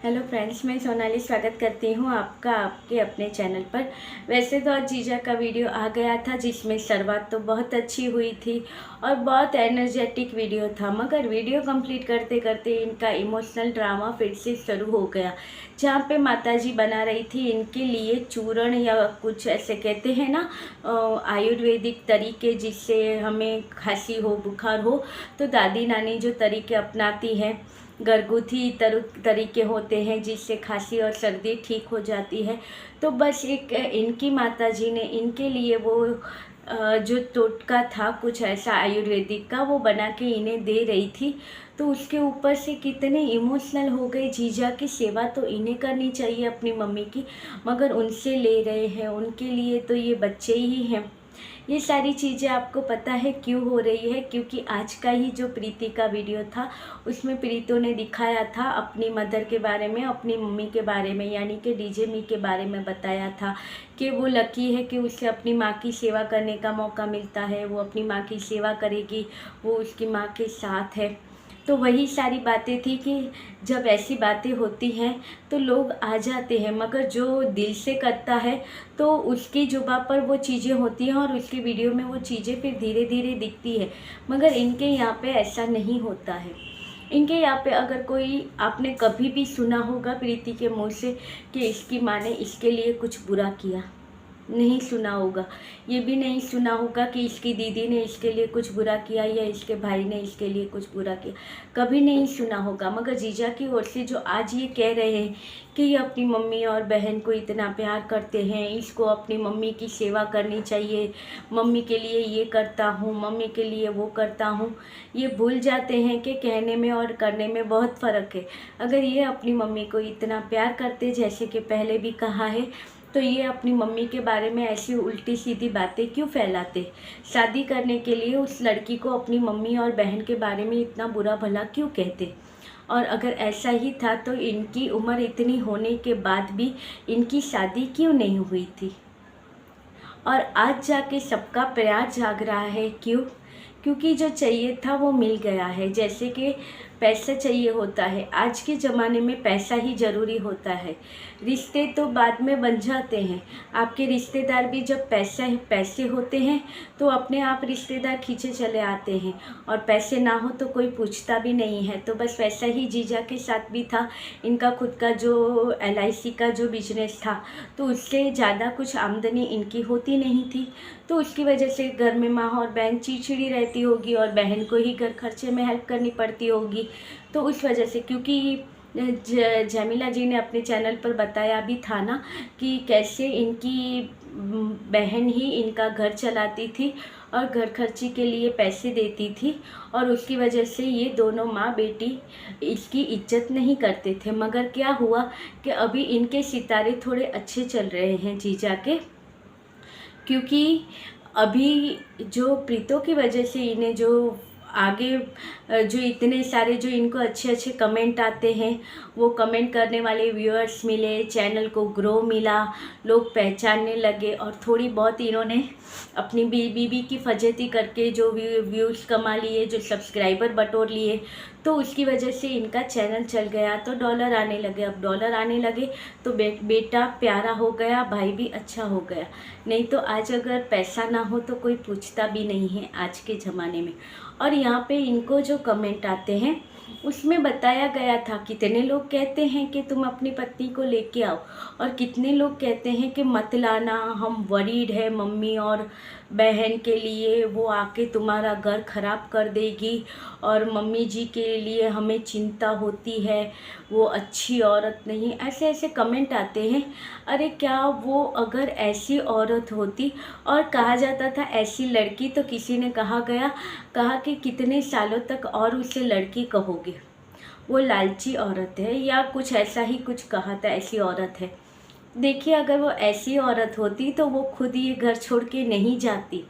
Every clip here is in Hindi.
हेलो फ्रेंड्स, मैं सोनाली स्वागत करती हूँ आपका आपके अपने चैनल पर। वैसे तो आज जीजा का वीडियो आ गया था जिसमें शुरुआत तो बहुत अच्छी हुई थी और बहुत एनर्जेटिक वीडियो था, मगर वीडियो कंप्लीट करते करते इनका इमोशनल ड्रामा फिर से शुरू हो गया। जहाँ पे माताजी बना रही थी इनके लिए चूर्ण या कुछ ऐसे कहते हैं ना, आयुर्वेदिक तरीके, जिससे हमें खांसी हो बुखार हो तो दादी नानी जो तरीके अपनाती हैं, घरगुथी तरीके होते हैं जिससे खांसी और सर्दी ठीक हो जाती है। तो बस एक इनकी माताजी ने इनके लिए वो जो टोटका था कुछ ऐसा आयुर्वेदिक का, वो बना के इन्हें दे रही थी। तो उसके ऊपर से कितने इमोशनल हो गए। जीजा की सेवा तो इन्हें करनी चाहिए अपनी मम्मी की, मगर उनसे ले रहे हैं। उनके लिए तो ये बच्चे ही हैं। ये सारी चीज़ें आपको पता है क्यों हो रही है? क्योंकि आज का ही जो प्रीति का वीडियो था उसमें प्रीतो ने दिखाया था अपनी मदर के बारे में, अपनी मम्मी के बारे में, यानी कि डीजे मी के बारे में बताया था कि वो लकी है कि उसे अपनी माँ की सेवा करने का मौका मिलता है। वो अपनी माँ की सेवा करेगी, वो उसकी माँ के साथ है। तो वही सारी बातें थी कि जब ऐसी बातें होती हैं तो लोग आ जाते हैं, मगर जो दिल से करता है तो उसकी जुबान पर वो चीज़ें होती हैं और उसकी वीडियो में वो चीज़ें फिर धीरे धीरे दिखती है। मगर इनके यहाँ पे ऐसा नहीं होता है। इनके यहाँ पे अगर कोई आपने कभी भी सुना होगा प्रीति के मुँह से कि इसकी माँ ने इसके लिए कुछ बुरा किया, नहीं सुना होगा। ये भी नहीं सुना होगा कि इसकी दीदी ने इसके लिए कुछ बुरा किया या इसके भाई ने इसके लिए कुछ बुरा किया, कभी नहीं सुना होगा। मगर जीजा की ओर से जो आज ये कह रहे हैं कि ये अपनी मम्मी और बहन को इतना प्यार करते हैं, इसको अपनी मम्मी की सेवा करनी चाहिए, मम्मी के लिए ये करता हूँ, मम्मी के लिए वो करता हूँ, ये भूल जाते हैं कि कहने में और करने में बहुत फ़र्क है। अगर ये अपनी मम्मी को इतना प्यार करते, जैसे कि पहले भी कहा है, तो ये अपनी मम्मी के बारे में ऐसी उल्टी सीधी बातें क्यों फैलाते? शादी करने के लिए उस लड़की को अपनी मम्मी और बहन के बारे में इतना बुरा भला क्यों कहते? और अगर ऐसा ही था तो इनकी उम्र इतनी होने के बाद भी इनकी शादी क्यों नहीं हुई थी? और आज जाके सबका प्यार जाग रहा है, क्यों? क्योंकि जो चाहिए था वो मिल गया है। जैसे कि पैसा चाहिए होता है, आज के ज़माने में पैसा ही ज़रूरी होता है। रिश्ते तो बाद में बन जाते हैं। आपके रिश्तेदार भी जब पैसे होते हैं तो अपने आप रिश्तेदार खींचे चले आते हैं, और पैसे ना हो तो कोई पूछता भी नहीं है। तो बस वैसा ही जीजा के साथ भी था। इनका खुद का जो LIC का जो बिजनेस था, तो उससे ज़्यादा कुछ आमदनी इनकी होती नहीं थी। तो उसकी वजह से घर में माँ और बहन चिड़चिड़ी रहती होगी और बहन को ही घर खर्चे में हेल्प करनी पड़ती होगी। तो उस वजह से, क्योंकि जमीला जी ने अपने चैनल पर बताया भी था ना कि कैसे इनकी बहन ही इनका घर चलाती थी और घर खर्ची के लिए पैसे देती थी, और उसकी वजह से ये दोनों माँ बेटी इसकी इज्जत नहीं करते थे। मगर क्या हुआ कि अभी इनके सितारे थोड़े अच्छे चल रहे हैं जीजा के, क्योंकि अभी जो प्रीतों की वजह से इन्हें जो आगे जो इतने सारे जो इनको अच्छे अच्छे कमेंट आते हैं, वो कमेंट करने वाले व्यूअर्स मिले, चैनल को ग्रो मिला, लोग पहचानने लगे, और थोड़ी बहुत इन्होंने अपनी बीबी की फजेती करके जो व्यूज़ कमा लिए, जो सब्सक्राइबर बटोर लिए, तो उसकी वजह से इनका चैनल चल गया। तो डॉलर आने लगे। अब डॉलर आने लगे तो बेटा प्यारा हो गया, भाई भी अच्छा हो गया। नहीं तो आज अगर पैसा ना हो तो कोई पूछता भी नहीं है आज के ज़माने में। और यहाँ पे इनको जो कमेंट आते हैं उसमें बताया गया था, कितने लोग कहते हैं कि तुम अपनी पत्नी को लेके आओ, और कितने लोग कहते हैं कि मत लाना, हम वरीड है मम्मी और बहन के लिए, वो आके तुम्हारा घर ख़राब कर देगी, और मम्मी जी के लिए हमें चिंता होती है, वो अच्छी औरत नहीं। ऐसे ऐसे कमेंट आते हैं। अरे क्या वो अगर ऐसी औरत होती, और कहा जाता था ऐसी लड़की, तो किसी ने कहा कि कितने सालों तक और उसे लड़की कहोगे, वो लालची औरत है, या कुछ ऐसा ही कुछ कहा था, ऐसी औरत है। देखिए, अगर वो ऐसी औरत होती तो वो खुद ये घर छोड़ के नहीं जाती,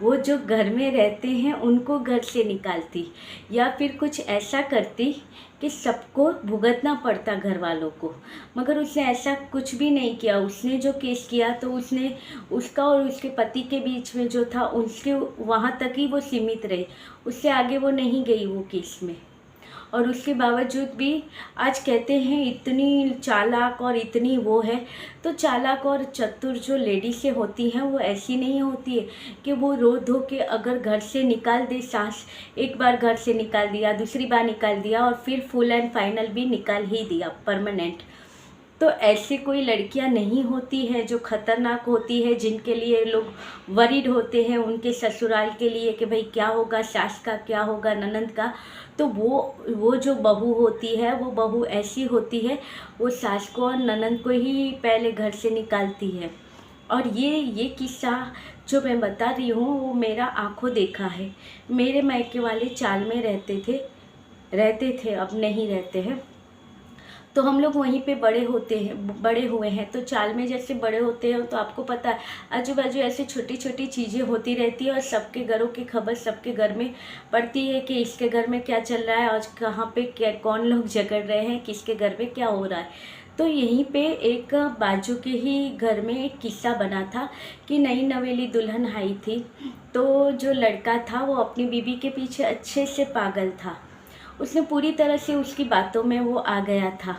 वो जो घर में रहते हैं उनको घर से निकालती, या फिर कुछ ऐसा करती कि सबको भुगतना पड़ता घर वालों को। मगर उसने ऐसा कुछ भी नहीं किया। उसने जो केस किया तो उसने उसका और उसके पति के बीच में जो था उसके वहाँ तक ही वो सीमित रही, उससे आगे वो नहीं गई वो केस में। और उसके बावजूद भी आज कहते हैं इतनी चालाक और इतनी वो है। तो चालाक और चतुर जो लेडीज़ें होती हैं वो ऐसी नहीं होती है कि वो रो धो के अगर घर से निकाल दे सास, एक बार घर से निकाल दिया, दूसरी बार निकाल दिया और फिर फुल एंड फाइनल भी निकाल ही दिया परमानेंट। तो ऐसी कोई लड़कियां नहीं होती है जो खतरनाक होती है, जिनके लिए लोग वरीड होते हैं उनके ससुराल के लिए कि भाई क्या होगा, सास का क्या होगा, ननंद का। तो वो जो बहू होती है वो बहू ऐसी होती है, वो सास को और ननंद को ही पहले घर से निकालती है। और ये किस्सा जो मैं बता रही हूँ वो मेरा आंखों देखा है। मेरे मायके वाले चाल में रहते थे, अब नहीं रहते हैं। तो हम लोग वहीं पे बड़े हुए हैं। तो चाल में जैसे बड़े होते हैं तो आपको पता है आजू बाजू ऐसे छोटी छोटी चीज़ें होती रहती है और सबके घरों की खबर सबके घर में पड़ती है कि इसके घर में क्या चल रहा है, आज कहाँ पे क्या कौन लोग झगड़ रहे हैं, किसके घर में क्या हो रहा है। तो यहीं पे एक बाजू के ही घर में एक किस्सा बना था कि नई नवेली दुल्हन आई थी। तो जो लड़का था वो अपनी बीबी के पीछे अच्छे से पागल था, उसने पूरी तरह से उसकी बातों में वो आ गया था।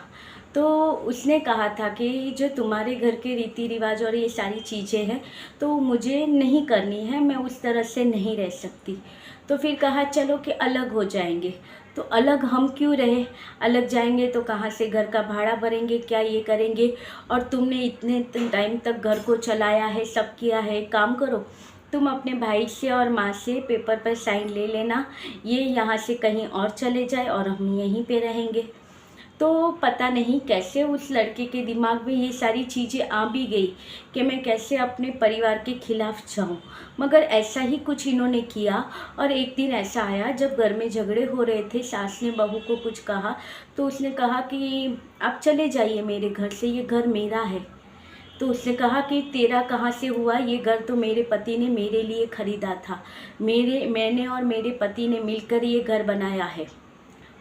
तो उसने कहा था कि जो तुम्हारे घर के रीति रिवाज और ये सारी चीज़ें हैं तो मुझे नहीं करनी है, मैं उस तरह से नहीं रह सकती। तो फिर कहा चलो कि अलग हो जाएंगे। तो अलग हम क्यों रहे, अलग जाएंगे तो कहाँ से घर का भाड़ा भरेंगे, क्या ये करेंगे, और तुमने इतने टाइम तक घर को चलाया है, सब किया है, काम करो तुम अपने भाई से और माँ से पेपर पर साइन ले लेना, ये यहाँ से कहीं और चले जाए और हम यहीं पे रहेंगे। तो पता नहीं कैसे उस लड़के के दिमाग में ये सारी चीज़ें आ भी गई कि मैं कैसे अपने परिवार के खिलाफ जाऊं। मगर ऐसा ही कुछ इन्होंने किया। और एक दिन ऐसा आया जब घर में झगड़े हो रहे थे, सास ने बहू को कुछ कहा तो उसने कहा कि आप चले जाइए मेरे घर से, ये घर मेरा है। तो उसने कहा कि तेरा कहाँ से हुआ, ये घर तो मेरे पति ने मेरे लिए ख़रीदा था, मैंने और मेरे पति ने मिलकर ये घर बनाया है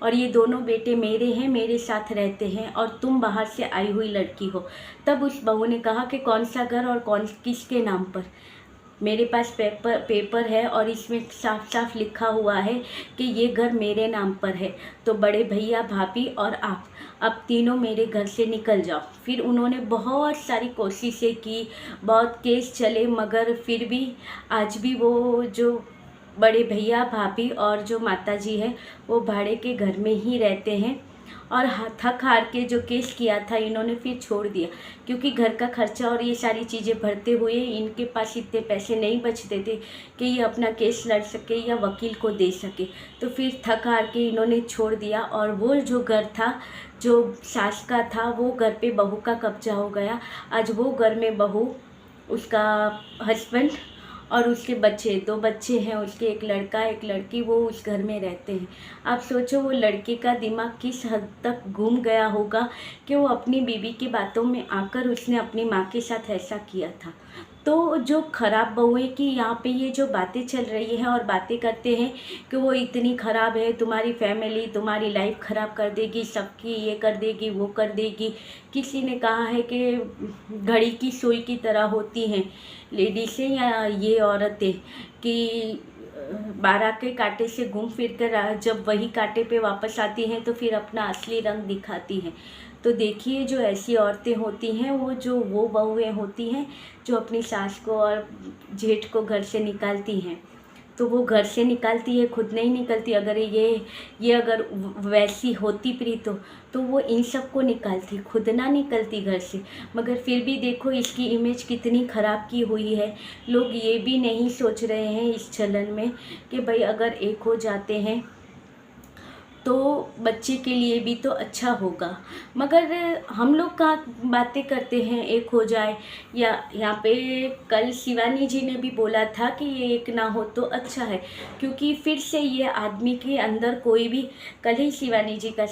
और ये दोनों बेटे मेरे हैं, मेरे साथ रहते हैं और तुम बाहर से आई हुई लड़की हो। तब उस बहू ने कहा कि कौन सा घर और कौन किसके नाम पर, मेरे पास पेपर है और इसमें साफ साफ लिखा हुआ है कि ये घर मेरे नाम पर है। तो बड़े भैया, भाभी और आप अब तीनों मेरे घर से निकल जाओ। फिर उन्होंने बहुत सारी कोशिशें की, बहुत केस चले, मगर फिर भी आज भी वो जो बड़े भैया, भाभी और जो माताजी है वो भाड़े के घर में ही रहते हैं। और थक हार के जो केस किया था इन्होंने फिर छोड़ दिया, क्योंकि घर का खर्चा और ये सारी चीज़ें भरते हुए इनके पास इतने पैसे नहीं बचते थे कि ये अपना केस लड़ सके या वकील को दे सके। तो फिर थक हार के इन्होंने छोड़ दिया और वो जो घर था जो सास का था वो घर पे बहू का कब्जा हो गया। आज वो घर में बहू, उसका हस्बैंड और उसके बच्चे, 2 बच्चे हैं उसके, एक लड़का एक लड़की, वो उस घर में रहते हैं। आप सोचो वो लड़के का दिमाग किस हद तक घूम गया होगा कि वो अपनी बीवी की बातों में आकर उसने अपनी माँ के साथ ऐसा किया था। तो जो ख़राब बहुएं की यहाँ पे ये जो बातें चल रही हैं और बातें करते हैं कि वो इतनी ख़राब है, तुम्हारी फैमिली तुम्हारी लाइफ ख़राब कर देगी, सबकी ये कर देगी, वो कर देगी। किसी ने कहा है कि घड़ी की सुई की तरह होती हैं लेडीज़ें या ये औरतें, कि 12 के कांटे से घूम फिर कर जब वही कांटे पे वापस आती हैं तो फिर अपना असली रंग दिखाती हैं। तो देखिए जो ऐसी औरतें होती हैं वो बहुएं होती हैं जो अपनी सास को और जेठ को घर से निकालती हैं। तो वो घर से निकालती है, खुद नहीं निकलती। अगर ये अगर वैसी होती प्रीत तो वो इन सब को निकालती, खुद ना निकलती घर से। मगर फिर भी देखो इसकी इमेज कितनी ख़राब की हुई है। लोग ये भी नहीं सोच रहे हैं इस चलन में कि भाई अगर एक हो जाते हैं तो बच्चे के लिए भी तो अच्छा होगा। मगर हम लोग कहाँ बातें करते हैं एक हो जाए, या यहाँ पे कल शिवानी जी ने भी बोला था कि ये एक ना हो तो अच्छा है, क्योंकि फिर से ये आदमी के अंदर कोई भी, कल ही शिवानी जी का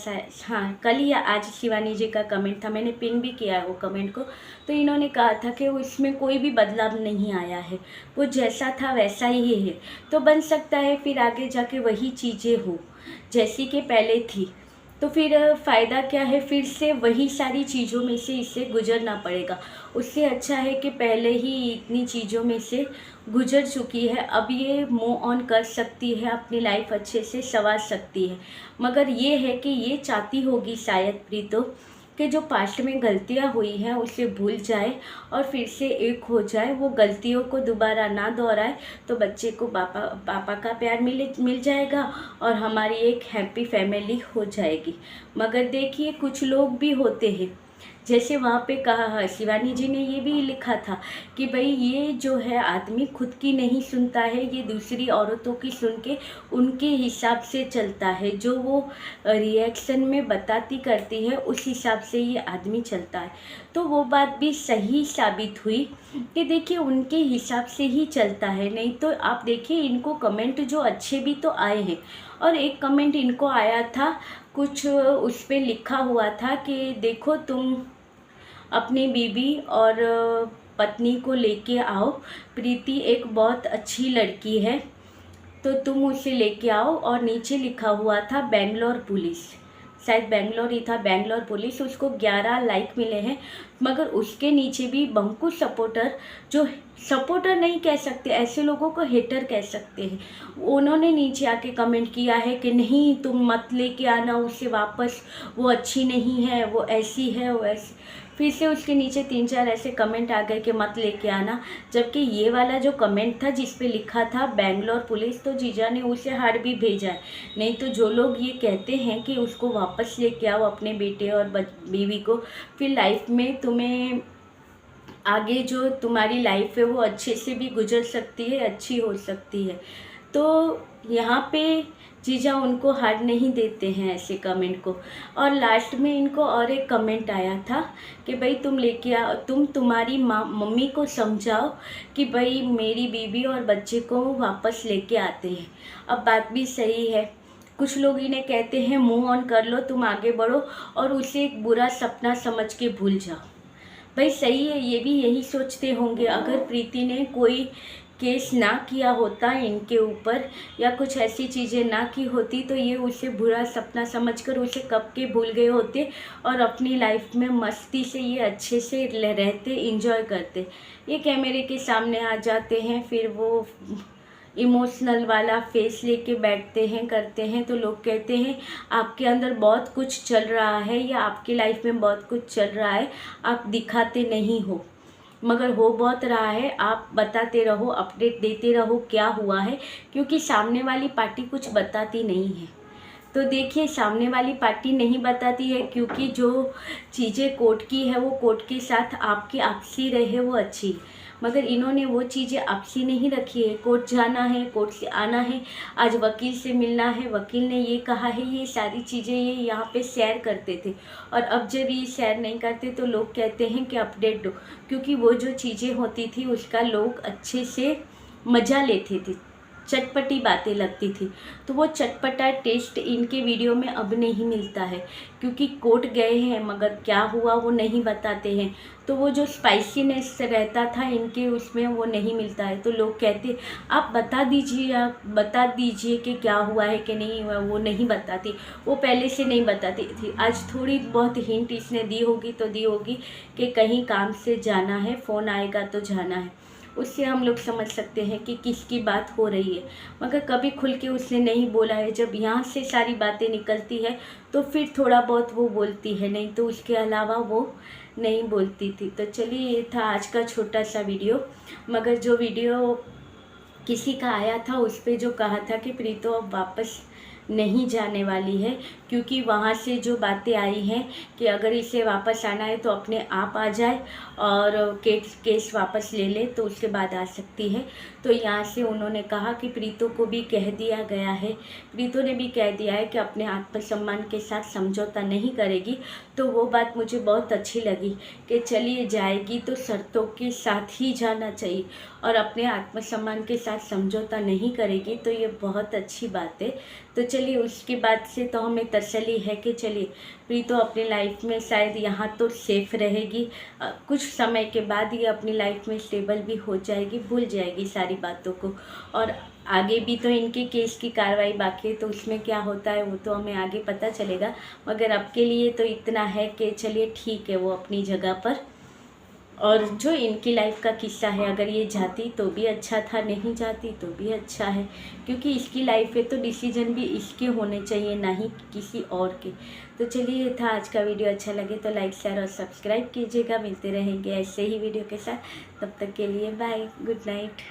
हाँ कल या आज शिवानी जी का कमेंट था, मैंने पिन भी किया है वो कमेंट को। तो इन्होंने कहा था कि उसमें कोई भी बदलाव नहीं आया है, वो जैसा था वैसा ही है। तो बन सकता है फिर आगे जाके वही चीज़ें हो जैसी कि पहले थी। तो फिर फ़ायदा क्या है, फिर से वही सारी चीज़ों में से इसे गुजरना पड़ेगा। उससे अच्छा है कि पहले ही इतनी चीज़ों में से गुजर चुकी है, अब ये मूव ऑन कर सकती है, अपनी लाइफ अच्छे से संवार सकती है। मगर ये है कि ये चाहती होगी शायद प्रीतो कि जो पास्ट में गलतियाँ हुई हैं उसे भूल जाए और फिर से एक हो जाए, वो गलतियों को दोबारा ना दोहराए, तो बच्चे को पापा का प्यार मिल जाएगा और हमारी एक हैप्पी फैमिली हो जाएगी। मगर देखिए कुछ लोग भी होते हैं, जैसे वहाँ पे कहा शिवानी जी ने ये भी लिखा था कि भाई ये जो है आदमी खुद की नहीं सुनता है, ये दूसरी औरतों की सुन के उनके हिसाब से चलता है, जो वो रिएक्शन में बताती करती है उस हिसाब से ये आदमी चलता है। तो वो बात भी सही साबित हुई कि देखिए उनके हिसाब से ही चलता है। नहीं तो आप देखिए इनको कमेंट जो अच्छे भी तो आए हैं, और एक कमेंट इनको आया था कुछ उस पर लिखा हुआ था कि देखो तुम अपनी बीवी और पत्नी को लेके आओ, प्रीति एक बहुत अच्छी लड़की है, तो तुम उसे लेके आओ। और नीचे लिखा हुआ था बेंगलोर पुलिस, शायद बेंगलोर ही था, बेंगलोर पुलिस। उसको 11 लाइक मिले हैं, मगर उसके नीचे भी बंकू सपोर्टर, जो सपोर्टर नहीं कह सकते, ऐसे लोगों को हेटर कह सकते हैं, उन्होंने नीचे आके कमेंट किया है कि नहीं तुम मत लेके आना उसे वापस, वो अच्छी नहीं है, वो ऐसी है, वो ऐसी। फिर से उसके नीचे 3-4 ऐसे कमेंट आ गए कि मत लेके आना, जबकि ये वाला जो कमेंट था जिस पे लिखा था बेंगलोर पुलिस, तो जीजा ने उसे हार्ट भी भेजा है। नहीं तो जो लोग ये कहते हैं कि उसको वापस लेके आओ अपने बेटे और बीवी को, फिर लाइफ में तुम्हें आगे जो तुम्हारी लाइफ है वो अच्छे से भी गुजर सकती है, अच्छी हो सकती है। तो यहाँ पे जीजा उनको हार नहीं देते हैं ऐसे कमेंट को। और लास्ट में इनको और एक कमेंट आया था कि भाई तुम लेके आओ, तुम्हारी मम्मी को समझाओ कि भाई मेरी बीवी और बच्चे को भापस लेके आते हैं। अब बात भी सही है, कुछ लोग इन्हें कहते हैं मूव ऑन कर लो, तुम आगे बढ़ो और उसे एक बुरा सपना समझ के भूल जाओ। भाई सही है, ये भी यही सोचते होंगे। अगर प्रीति ने कोई केस ना किया होता इनके ऊपर या कुछ ऐसी चीज़ें ना की होती, तो ये उसे बुरा सपना समझकर उसे कब के भूल गए होते और अपनी लाइफ में मस्ती से ये अच्छे से रहते, इंजॉय करते। ये कैमरे के सामने आ जाते हैं, फिर वो इमोशनल वाला फेस लेके बैठते हैं, करते हैं, तो लोग कहते हैं आपके अंदर बहुत कुछ चल रहा है या आपकी लाइफ में बहुत कुछ चल रहा है, आप दिखाते नहीं हो, मगर हो बहुत रहा है। आप बताते रहो, अपडेट देते रहो क्या हुआ है, क्योंकि सामने वाली पार्टी कुछ बताती नहीं है। तो देखिए सामने वाली पार्टी नहीं बताती है क्योंकि जो चीज़ें कोर्ट की है वो कोर्ट के साथ आपकी आपसी रहे वो अच्छी, मगर इन्होंने वो चीज़ें आपसी नहीं रखी है। कोर्ट जाना है, कोर्ट से आना है, आज वकील से मिलना है, वकील ने ये कहा है, ये सारी चीज़ें ये यहाँ पे शेयर करते थे। और अब जब ये शेयर नहीं करते तो लोग कहते हैं कि अपडेट दो, क्योंकि वो जो चीज़ें होती थी उसका लोग अच्छे से मज़ा लेते थे, चटपटी बातें लगती थी। तो वो चटपटा टेस्ट इनके वीडियो में अब नहीं मिलता है, क्योंकि कोर्ट गए हैं मगर क्या हुआ वो नहीं बताते हैं। तो वो जो स्पाइसीनेस रहता था इनके उसमें वो नहीं मिलता है। तो लोग कहते आप बता दीजिए कि क्या हुआ है कि नहीं हुआ। वो नहीं बताती, वो पहले से नहीं बताती थी, आज थोड़ी बहुत हिंट इसने दी होगी तो दी होगी कि कहीं काम से जाना है, फ़ोन आएगा तो जाना है। उससे हम लोग समझ सकते हैं कि किसकी बात हो रही है, मगर कभी खुल के उसने नहीं बोला है। जब यहाँ से सारी बातें निकलती है तो फिर थोड़ा बहुत वो बोलती है, नहीं तो उसके अलावा वो नहीं बोलती थी। तो चलिए ये था आज का छोटा सा वीडियो। मगर जो वीडियो किसी का आया था उस पर जो कहा था कि प्रीतो अब वापस नहीं जाने वाली है, क्योंकि वहाँ से जो बातें आई हैं कि अगर इसे वापस आना है तो अपने आप आ जाए और केस वापस ले ले तो उसके बाद आ सकती है। तो यहाँ से उन्होंने कहा कि प्रीतो को भी कह दिया गया है, प्रीतो ने भी कह दिया है कि अपने आत्मसम्मान के साथ समझौता नहीं करेगी। तो वो बात मुझे बहुत अच्छी लगी कि चलिए जाएगी तो शर्तों के साथ ही जाना चाहिए और अपने आत्मसम्मान के साथ समझौता नहीं करेगी, तो ये बहुत अच्छी बात है। तो चलिए उसके बाद से तो हमें तसल्ली है कि चलिए प्रीतो अपनी लाइफ में शायद यहाँ तो सेफ रहेगी, कुछ समय के बाद ये अपनी लाइफ में स्टेबल भी हो जाएगी, भूल जाएगी सारी बातों को और आगे भी तो इनके केस की कार्रवाई बाकी है, तो उसमें क्या होता है वो तो हमें आगे पता चलेगा। मगर अब के लिए तो इतना है कि चलिए ठीक है, वो अपनी जगह पर। और जो इनकी लाइफ का किस्सा है, अगर ये जाती तो भी अच्छा था, नहीं जाती तो भी अच्छा है, क्योंकि इसकी लाइफ है तो डिसीजन भी इसके होने चाहिए, ना ही किसी और के। तो चलिए, ये था आज का वीडियो। अच्छा लगे तो लाइक शेयर और सब्सक्राइब कीजिएगा। मिलते रहेंगे ऐसे ही वीडियो के साथ। तब तक के लिए बाय, गुड नाइट।